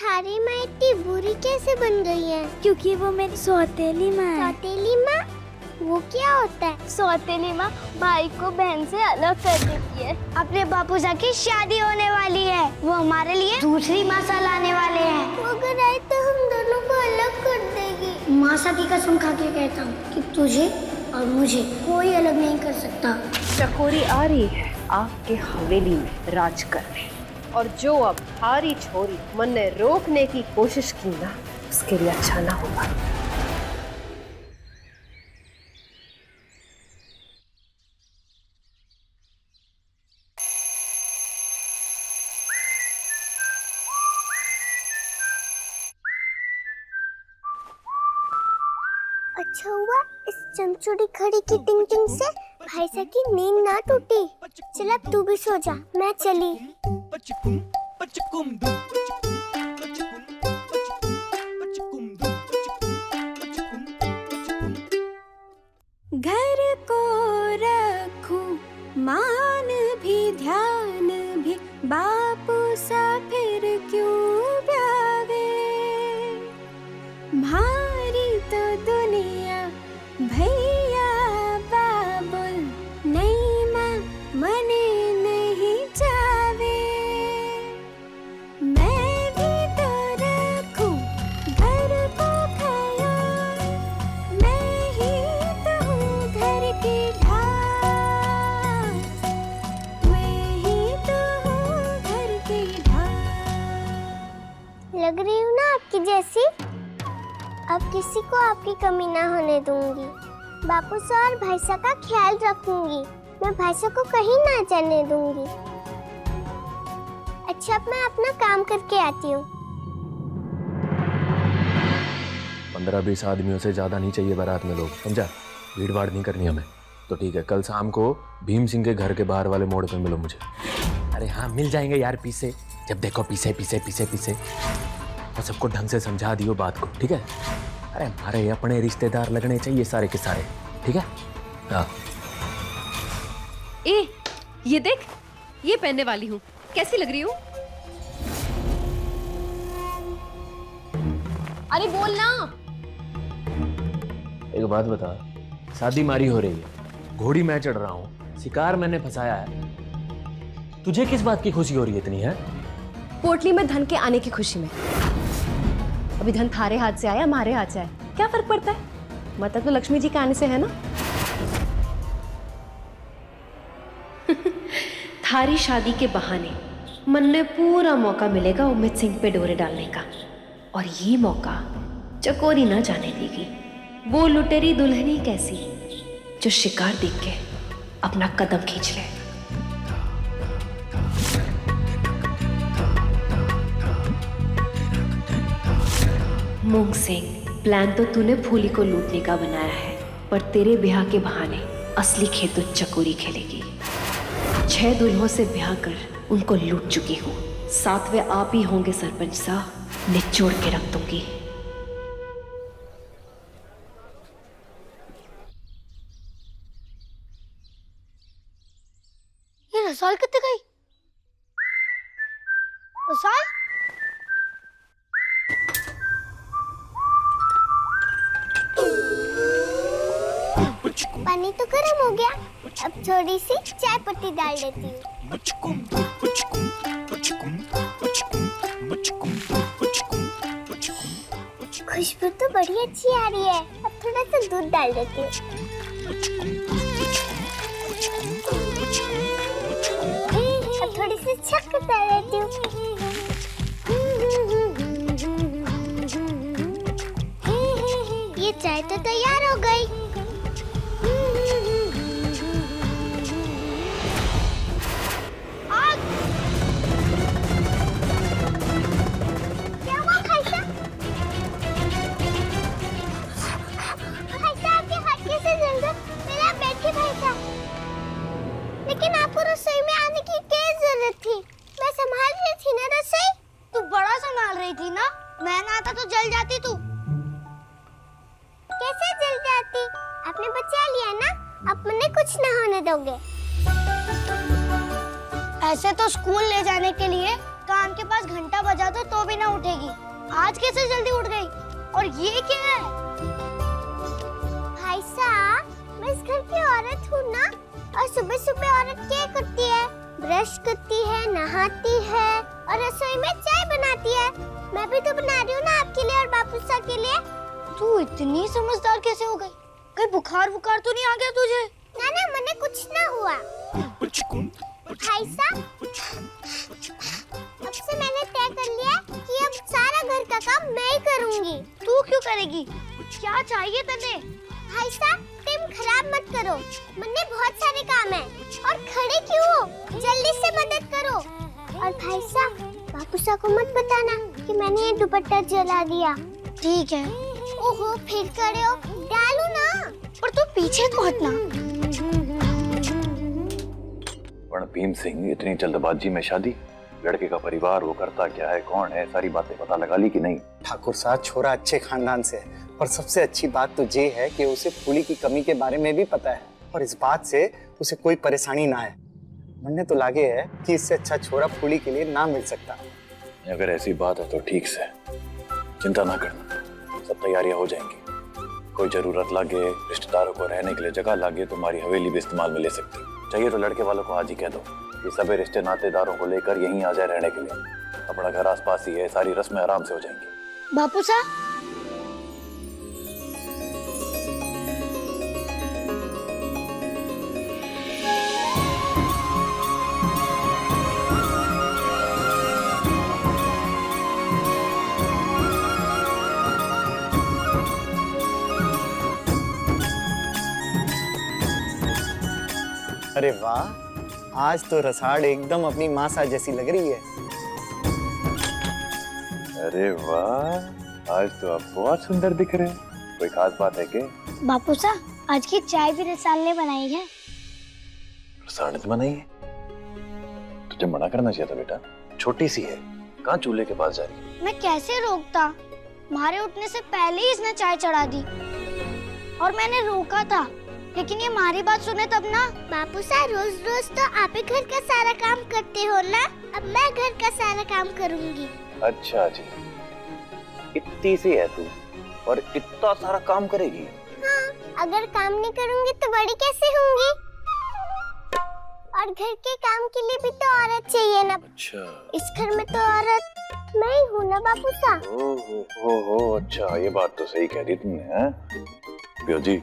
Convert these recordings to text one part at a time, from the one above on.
थारी माँ इतनी बुरी कैसे बन गई है? क्योंकि वो मेरी सौतेली माँ है। सौतेली माँ? वो क्या होता है? सौतेली माँ भाई को बहन से अलग कर देती है। अपने बापूजा की शादी होने वाली है, वो हमारे लिए दूसरी मासा लाने वाले हैं। वो अगर आए तो हम दोनों को अलग कर देगी। मासा की कसम खा के कहता हूँ कि तुझे और मुझे कोई अलग नहीं कर सकता। चकोरी आ रही है आपके हवेली में राज करने, और जो अब हारी छोरी मन ने रोकने की कोशिश की ना, उसके लिए अच्छा ना होगा। अच्छा हुआ इस चमचुड़ी खड़ी की टिंग टिंग से भाईसा की नींद ना टूटी। चल अब तू भी सो जा, मैं चली। घर को रखूं मान भी ध्यान भी, बापू सा फिर क्यों ब्यावे। भारी तो दुनिया भैया बाबुल, नहीं माँ मने नहीं जावे। मैं भी तो रखूं घर को ख्याल, मैं ही तो हूँ घर की ढाल, मैं ही तो हूँ घर की ढाल। लग रही हूँ ना आपकी जैसी। अब किसी को आपकी कमी ना होने दूंगी। बापू सा और भाईसा का ख्याल रखूंगी। मैं भाईसा को कहीं ना जाने दूंगी। अच्छा अब मैं अपना काम करके आती हूँ। 15-20 आदमियों से ज्यादा नहीं चाहिए बारात में लोग, समझा? भीड़ भाड़ नहीं करनी हमें। तो ठीक है, कल शाम को भीम सिंह के घर के बाहर वाले मोड़ पे मिलो मुझे। अरे हाँ मिल जाएंगे यार, पीछे जब देखो पीछे पीछे पीछे पीछे। और सबको ढंग से समझा दियो बात को, ठीक है? अरे हमारे अपने रिश्तेदार लगने चाहिए सारे के सारे, ठीक है? हाँ। ए, ये देख, ये पहनने वाली हूँ, कैसी लग रही हूँ? अरे बोल ना। एक बात बता, शादी मारी हो रही है, घोड़ी मैं चढ़ रहा हूँ, शिकार मैंने फंसाया है, तुझे किस बात की खुशी हो रही है इतनी है? पोटली में धन के आने की खुशी में। अभी धन थारे हाथ से आया, हमारे हाथ से आया, क्या फर्क पड़ता है? मतलब तो लक्ष्मी जी के आने से है ना। थारी शादी के बहाने मन में पूरा मौका मिलेगा उम्मीद सिंह पे डोरे डालने का, और ये मौका चकोरी ना जाने देगी। वो लुटेरी दुल्हनी कैसी जो शिकार देख के अपना कदम खींच ले। मूंग सिंह, प्लान तो तूने फूली को लूटने का बनाया है, पर तेरे ब्याह के बहाने असली खेल तो चकोरी खेलेगी। 6 दुल्हों से ब्याह कर उनको लूट चुकी हूँ, 7वें आप ही होंगे सरपंच साहब, निचोड़ के रख दूंगी। ये रसाल कितने गई? रसाल? पानी तो गर्म हो गया, अब थोड़ी सी चाय पत्ती डाल देती हूँ। खुशबू तो बड़ी अच्छी आ रही है, अब थोड़ा सा दूध डाल देती हूँ। अब थोड़ी सी शक्कर डाल देती हूँ। ये चाय तो तैयार हो गई। क्या हुआ खाइसा? खाइसा आपके हाथ कैसे जल गए? मेरे आप बैठिए खाइसा। लेकिन आपको रसोई में आने की क्या जरूरत थी? मैं संभाल रही थी ना रसोई। तू बड़ा संभाल रही थी ना, मैं ना आता तो जल जाती तू। कैसे जल जाती? आपने बचा लिया ना, अब मुझे कुछ ना होने दोगे। ऐसे तो स्कूल ले जाने के लिए कान के पास घंटा बजा दो तो भी ना उठेगी। आज कैसे जल्दी उठ गई? और ये क्या है? भाई साहब, मैं इस घर की औरत हूँ ना, और सुबह सुबह औरत क्या करती है? ब्रश करती है, नहाती है और रसोई में चाय बनाती है। मैं भी तो बना रही हूँ ना आपके लिए और बापू साहब के लिए। तू इतनी समझदार कैसे हो गई? कहीं बुखार तो नहीं आ गया तुझे? ना मैंने कुछ ना हुआ। भाई साहब, अब से मैंने तय कर लिया कि अब सारा घर का काम मैं ही करूंगी। तू क्यों करेगी? क्या चाहिए तने? भाई साहब, तुम खराब मत करो, मुन्ने बहुत सारे काम है। और खड़े क्यों हो? जल्दी से मदद करो। और भाई साहब, बापू साहब को मत बताना कि मैंने ये दुपट्टा जला दिया। ठीक है। ओहो, फिर खड़े हो, डालो ना। पर तू पीछे तो हटना। वर्ण भीम सिंह, इतनी जल्दबाजी में शादी? लड़के का परिवार, वो करता क्या है, कौन है, सारी बातें पता लगा ली कि नहीं? ठाकुर साहब, छोरा अच्छे खानदान से है और सबसे अच्छी बात तो ये है कि उसे फूली की कमी के बारे में भी पता है और इस बात से उसे कोई परेशानी ना है। मन्ने तो लागे है कि इससे अच्छा छोरा फूली के लिए ना मिल सकता। अगर ऐसी बात है तो ठीक से, चिंता ना करना, सब तैयारियां हो जाएंगी। कोई जरूरत लागे, रिश्तेदारों को रहने के लिए जगह लागे, तुम्हारी हवेली भी इस्तेमाल में ले सकती। चाहिए तो लड़के वालों को आज ही कह दो कि सभी रिश्ते नातेदारों को लेकर यहीं आ जाए रहने के लिए। अपना घर आसपास ही है, सारी रस्में आराम से हो जाएंगी। बापू साहब, अरे वाह, आज तो रसाड़ एकदम अपनी मासा जैसी लग रही है। अरे वाह, आज तो आप बहुत सुंदर दिख रहे हैं। कोई खास बात है क्या? बापू साहब, आज की चाय भी रसाल ने बनाई है। रसाड़ ने बनाई है? तुझे मना करना चाहिए था बेटा, छोटी सी है, कहाँ चूल्हे के पास जा रही है? मैं कैसे रोकता? हमारे उठने से पहले ही इसने चाय चढ़ा दी और मैंने रोका था, लेकिन ये हमारी बात सुने तब ना। बापू साहब, रोज रोज तो आप ही घर का सारा काम करते हो ना, अब मैं घर का सारा काम करूंगी। अच्छा जी, इतनी सी है तू और इतना सारा काम करेगी? हाँ, अगर काम नहीं करूंगी तो बड़ी कैसे होंगी? और घर के काम के लिए भी तो औरत चाहिए ना। अच्छा, इस घर में तो औरत मैं ही हूँ ना बापू साहब। ओहो, अच्छा, ये बात तो सही कह दी तुमने। हैं ब्यो जी,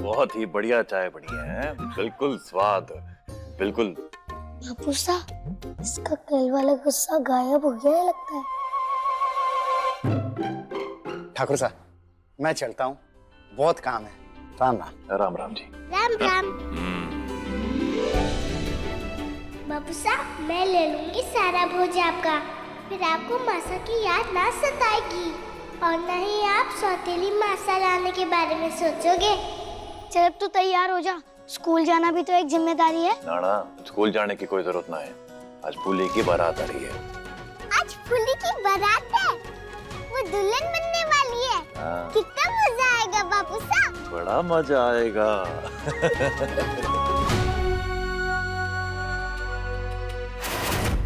बहुत ही बढ़िया चाय बनी है, बिल्कुल स्वाद, बिल्कुल। बापू साहब, इसका कल वाला गुस्सा गायब हो गया है लगता है। ठाकुर साहब, मैं चलता हूँ, बहुत काम है। राम राम। राम राम जी। राम राम। बापू साहब, मैं ले लूंगी सारा भोज आपका, फिर आपको मासा की याद ना सताएगी और न ही आप सौतेली मासा लाने के बारे में सोचोगे। चल अब तू तैयार हो जा, स्कूल जाना भी तो एक जिम्मेदारी है। नाना, स्कूल जाने की कोई जरूरत ना है, आज फूली की बारात आ रही है। आज फूली की बारात है? वो दुल्हन बनने वाली है। हाँ। कितना मजा आएगा बापू साहब। बड़ा मजा आएगा।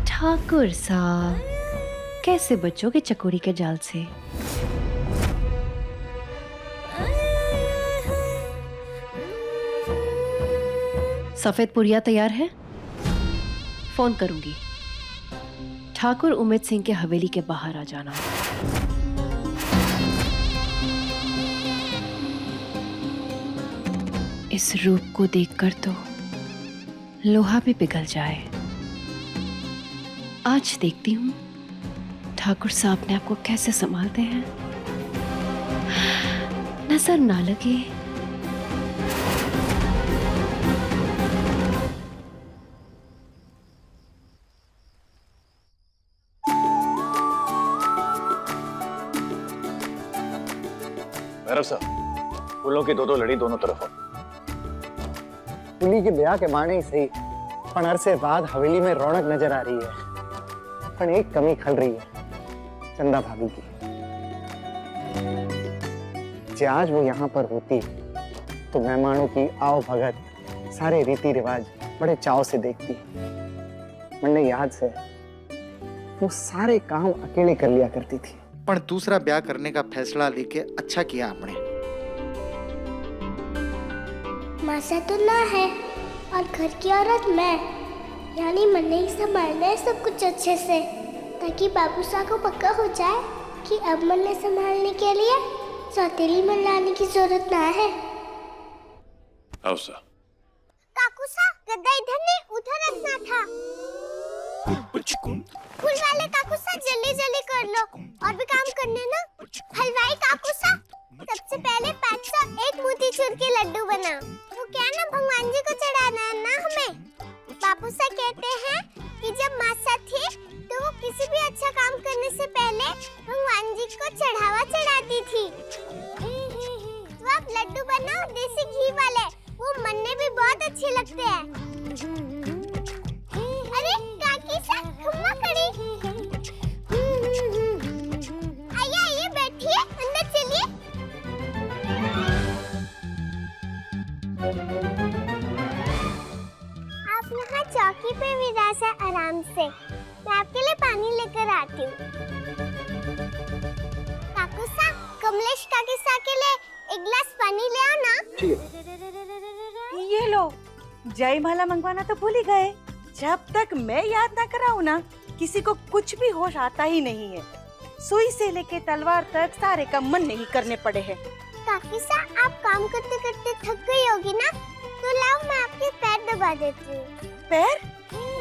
ठाकुर साहब, कैसे बचोगे चकोरी के जाल से? सफेद पुरिया तैयार है? फोन करूंगी। ठाकुर उमेद सिंह के हवेली के बाहर आ जाना। इस रूप को देखकर तो लोहा भी पिघल जाए। आज देखती हूँ ठाकुर साहब ने आपको कैसे संभालते हैं, नजर ना लगे। भैरव साहब, फूलों की दो लड़ी दोनों तरफ हो। फूली के ब्याह के बाणे ही सही, पर अरसे बाद हवेली में रौनक नजर आ रही है। पर एक कमी खल रही है, चंदा भाभी की। जे आज वो यहाँ पर होती तो मेहमानों की आओ भगत सारे रीति रिवाज बड़े चाव से देखती। मुन्ने याद से वो सारे काम अकेले कर लिया करती थी। पर दूसरा ब्याह करने का फैसला लेके अच्छा किया आपने। मासा तो ना है और घर की औरत मैं, यानी मैंने ही संभालना है सब कुछ अच्छे से, ताकि बाबू साहब को पक्का हो जाए कि अब मैंने संभालने के लिए सौतेली में लाने की जरूरत ना है। हौसा काकू सा, गद्दा इधर नहीं उधर रखना था। फूल वाले काकू सा, जल्दी जल्दी कर लो और भी काम करने ना। हलवाई काकू सा, सबसे पहले 501 मोतीचूर के लड्डू बना। वो क्या ना भगवान जी को चढ़ाना है ना हमें। बापू सा कहते हैं कि जब मासा थी तो वो किसी भी अच्छा काम करने से पहले भगवान जी को चढ़ावा चढ़ाती थी। तो आप लड्डू बनाओ देसी घी वाले, वो मन्ने भी बहुत अच्छे लगते हैं। अरे काकी सा, खम्मा खड़ी। आइए आइए बैठिए, अंदर चलिए। आप यहाँ चौकी पे विराज है आराम से। मैं आपके लिए पानी लेकर आती हूँ। काकू सा, कमलेश काकी सा के लिए एक गिलास पानी ले आओ ना। ये लो, जयमाला मंगवाना तो भूल ही गए। जब तक मैं याद ना कराऊं ना, किसी को कुछ भी होश आता ही नहीं है। सुई से लेके तलवार तक सारे काम मन नहीं करने पड़े हैं। काकी सा, आप काम करते करते थक गई होगी ना, तो लाओ मैं आपके पैर दबा देती हूँ। पैर?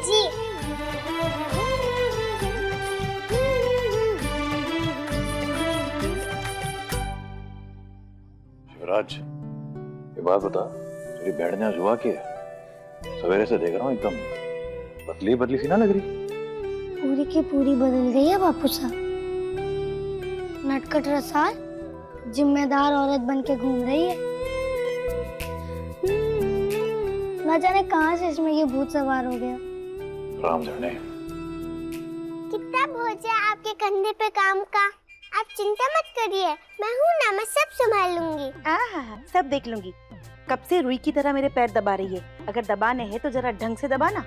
जी। शिवराज, ये बात बता, तेरी बहन आज हुआ क्या है? सवेरे से देख रहा हूँ एकदम पतली बदली सी ना लग रही। पूरी की पूरी बदल गई है बापू साहब। नटखट रसाल जिम्मेदार औरत बन के घूम रही है। न जाने कहाँ से इसमें ये भूत सवार हो गया। राम जाने। कितना बोझ है आपके कंधे पे काम का। आप चिंता मत करिए, मैं हूँ ना, मैं सब संभाल लूंगी। सब देख लूंगी। कब से रुई की तरह मेरे पैर दबा रही है। अगर दबाने हैं तो जरा ढंग से दबाना।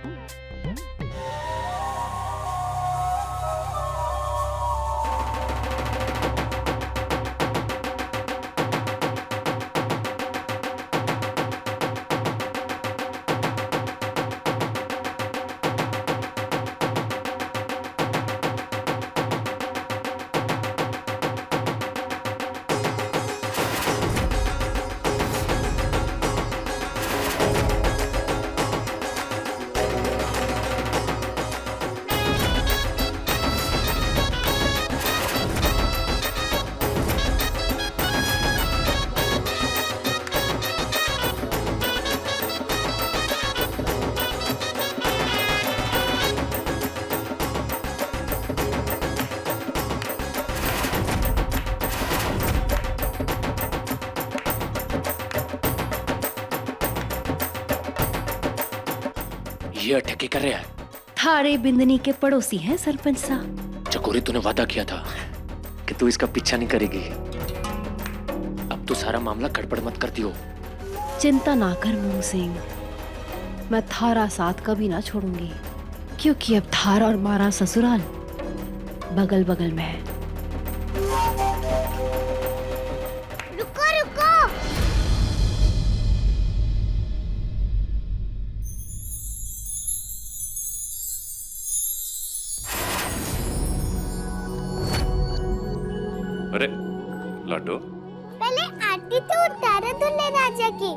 ये अटके कर रहा है। थारे बिंदनी के पड़ोसी हैं सरपंच साहब। चकोरी, तूने वादा किया था कि तू इसका पीछा नहीं करेगी। अब तो सारा मामला गड़बड़ मत करती हो। चिंता ना कर मूंग सिंह, मैं थारा साथ कभी ना छोड़ूंगी, क्योंकि अब थारा और मारा ससुराल बगल बगल में है। रुको रुको, अरे लाडो, पहले आरती तो उतारो दूल्हे राजा की।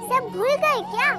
सब भूल गए क्या?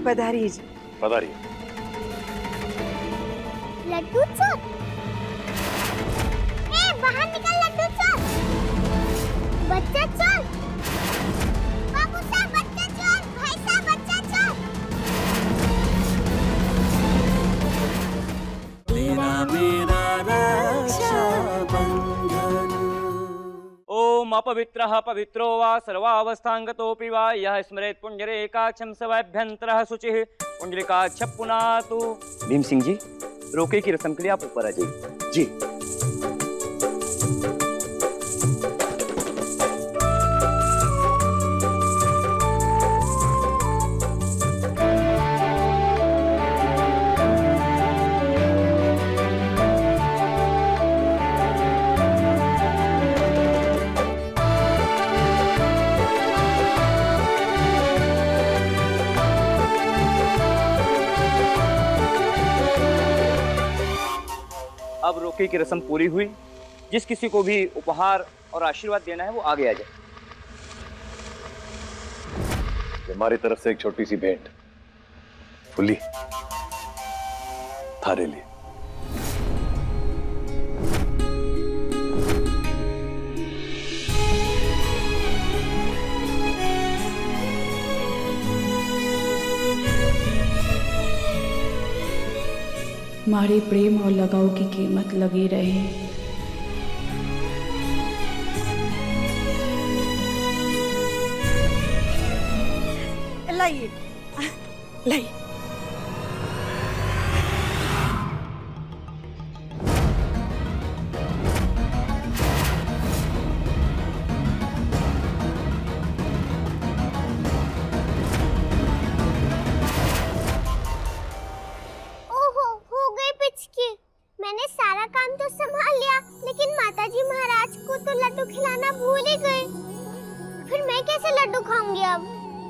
पधारिए जी। पधारिए। लड्डू चोर, बाहर निकल लड्डू चोर। बच्चा चोर, बाबू साहब बच्चा चोर, भाई साहब बच्चा चोर। पवित्रः पवित्रो वा सर्वावस्थांगतोऽपि वा यः स्मरेत् पुण्डरीकाक्षं स वैभ्यन्तरः शुचिः पुण्डरीकाक्ष पुनातु। भीम सिंह जी, रोके की रस्म के लिए आप ऊपर आ जाइए। जी। अब रोके की रस्म पूरी हुई। जिस किसी को भी उपहार और आशीर्वाद देना है वो आगे आ जाए। हमारी तरफ से एक छोटी सी भेंट फुली थारे लिए। हमारे प्रेम और लगाव की कीमत लगी रहे। लाइए लाइए। ओहो, हो गई पिचकी। मैंने सारा काम तो संभाल लिया, लेकिन माताजी महाराज को तो लड्डू खिलाना भूल ही गए। फिर मैं कैसे लड्डू खाऊंगी अब?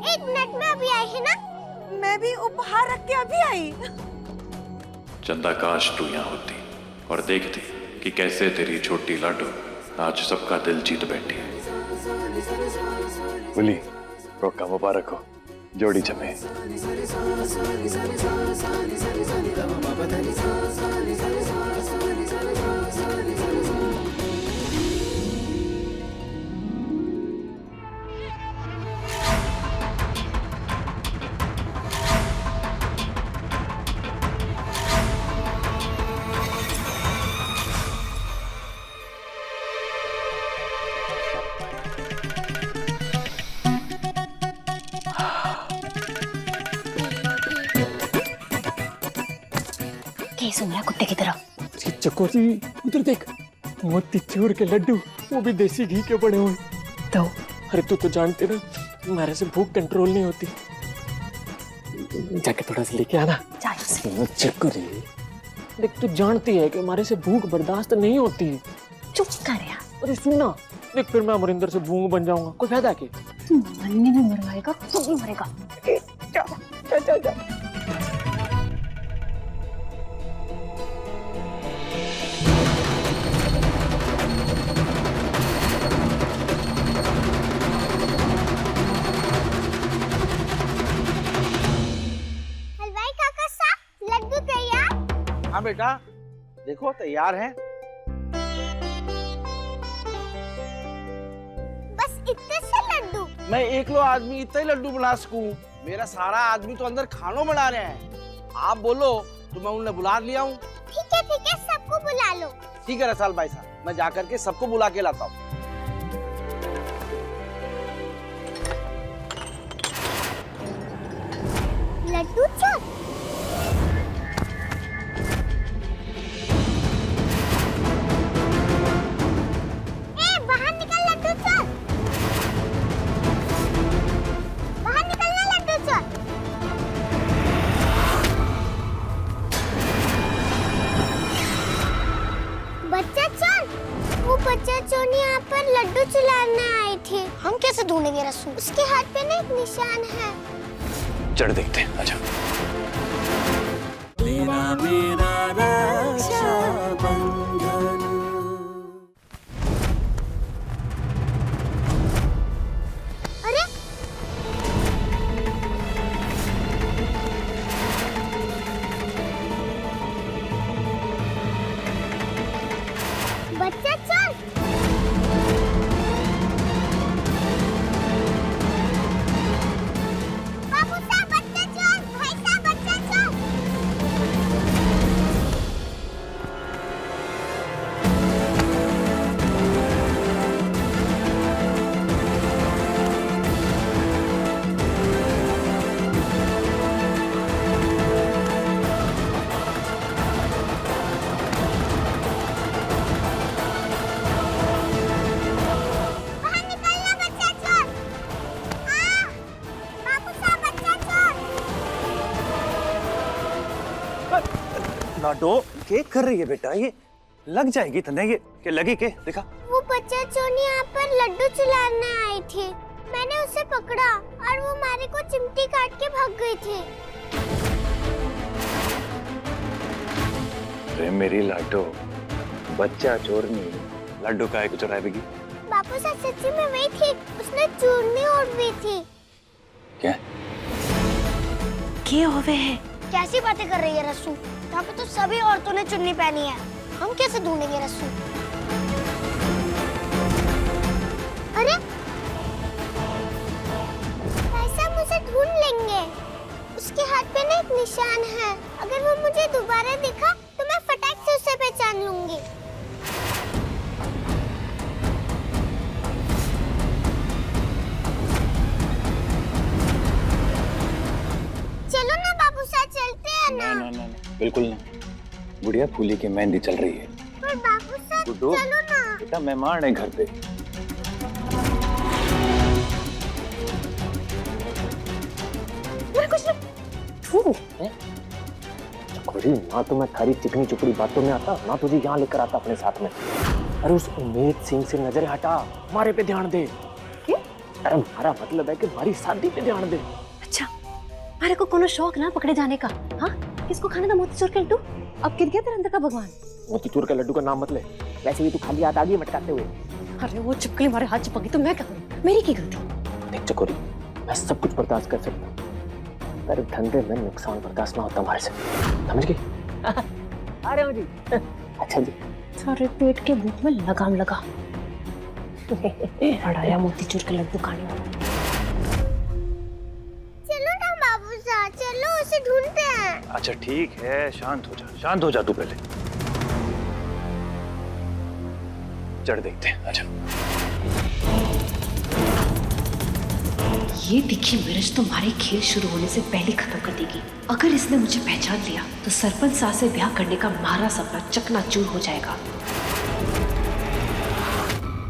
1 मिनट में अभी आई है ना। मैं भी उपहार रख के अभी आई। चंदा, काश तू यहाँ होती और देखती कि कैसे तेरी छोटी लाडो आज सबका दिल जीत बैठी है। बोली, रोका मुबारक हो, जोड़ी जमे। सुन रहा कुत्ते की तरह। चकोरी, उधर देख, मोतीचूर के लड्डू, वो भी देसी घी के बने हुए। तो अरे तू तो जानते ना, हमारे से भूख कंट्रोल नहीं होती। जाके थोड़ा सा लेके आना। चकोरी, देख तू जानती है कि हमारे से भूख बर्दाश्त नहीं होती। चुप कर यार। अरे सुनना, देख फिर मैं अमरिंदर से भूख बन जाऊंगा, कोई फायदा क्या? तू मरने भी मरवाएगा, तू भी मरेगा। जा। हलवाई काका साहब, लड्डू तैयार। हाँ बेटा, देखो तैयार हैं। बस इतने से लड्डू? मैं एकलो आदमी इतना ही लड्डू बना सकूं। मेरा सारा आदमी तो अंदर खानो बना रहे हैं। आप बोलो तो मैं उन्हें बुला लिया हूँ। ठीक है, सबको बुला लो। ठीक है रसाल भाई साहब, मैं जाकर के सबको बुला के लाता हूँ। लड्डू चल। बाहर निकल लड्डू चल। बाहर निकलना लड्डू चल। बच्चा चोर, वो बच्चा चोर यहाँ पर लड्डू चुराने आई थी। हम कैसे ढूंढेंगे रसूल? उसके हाथ पे ना एक निशान है। चढ़ देखते हैं, आजा। तेरा मेरा रक्षाबंधन। अरे बच्चा चल। बाबू साहब बच्चा चल, भाई साहब बच्चा चल। लाडो क्या कर रही है बेटा? ये लग जाएगी तने ये के लगी के देखा। वो बच्चा चोर यहाँ पर लड्डू चुराने आए थे, मैंने उसे पकड़ा और वो मारे को चिमटी काट के भाग गए थे। अरे मेरी लाडो, बच्चा चोर नहीं, लड्डू काहे को चुराएगी? बापू साहब सच्ची में वही थी, उसने चूरनी ओढ़ी थी। क्या? क्या होवे है? कैसी बातें कर रही है रस्सू? यहाँ पे तो सभी औरतों ने चुन्नी पहनी है, हम कैसे ढूंढेंगे रस्सू? अरे ऐसा मुझे ढूंढ लेंगे। उसके हाथ पे ना एक निशान है, अगर वो मुझे दोबारा दिखा तो मैं फटाक से उसे पहचान लूंगी। चलो ना बाबू साहब, चलते हैं ना। ना बिल्कुल ना, गुड़िया फूली की मेहंदी चल रही है। पर बाबू साहब गुड्डू, चलो ना। बेटा मेहमान है घर पे। चकोरी, ना तो मैं थारी चिकनी चुपड़ी बातों में आता, ना तुझे यहाँ लेकर आता अपने साथ में। अरे उस उम्मीद सिंह से नजर हटा, हमारे पे ध्यान दे। अरे हमारा मतलब है कि हमारी शादी पे ध्यान दे। अच्छा, मारे को कोनो शौक ना पकड़े जाने का? हाँ, किसको खाने का मोतीचूर के लड्डू? अब गिर गया तेरे अंदर का भगवान। मोतीचूर के लड्डू का नाम मत ले, वैसे भी तू खाली हाथ आ गई मटकाते हुए। अरे वो चिपकली मारे हाथ चिपक गई तो मैं क्या करूं? मेरी की गलती? देख चकोरी, मैं सब कुछ बर्दाश्त कर सकता हूँ, पर धंधे में नुकसान बर्दाश्त ना होता हमारे से, समझ गई? अरे जी। अच्छा जी। सारे पेट के भूख में लगाम लगा बढ़ाया मोतीचूर के लड्डू खाने वाला। चलो ना बाबू साहब, चलो उसे ढूंढते हैं। अच्छा ठीक है, शांत हो जा, शांत हो जा तू पहले। चढ़ देखते हैं, अच्छा। ये दिखी मिर्च तुम्हारे खेल शुरू होने से पहले खत्म कर देगी। अगर इसने मुझे पहचान लिया तो सरपंच साहब से ब्याह करने का हमारा सपना चकनाचूर हो जाएगा।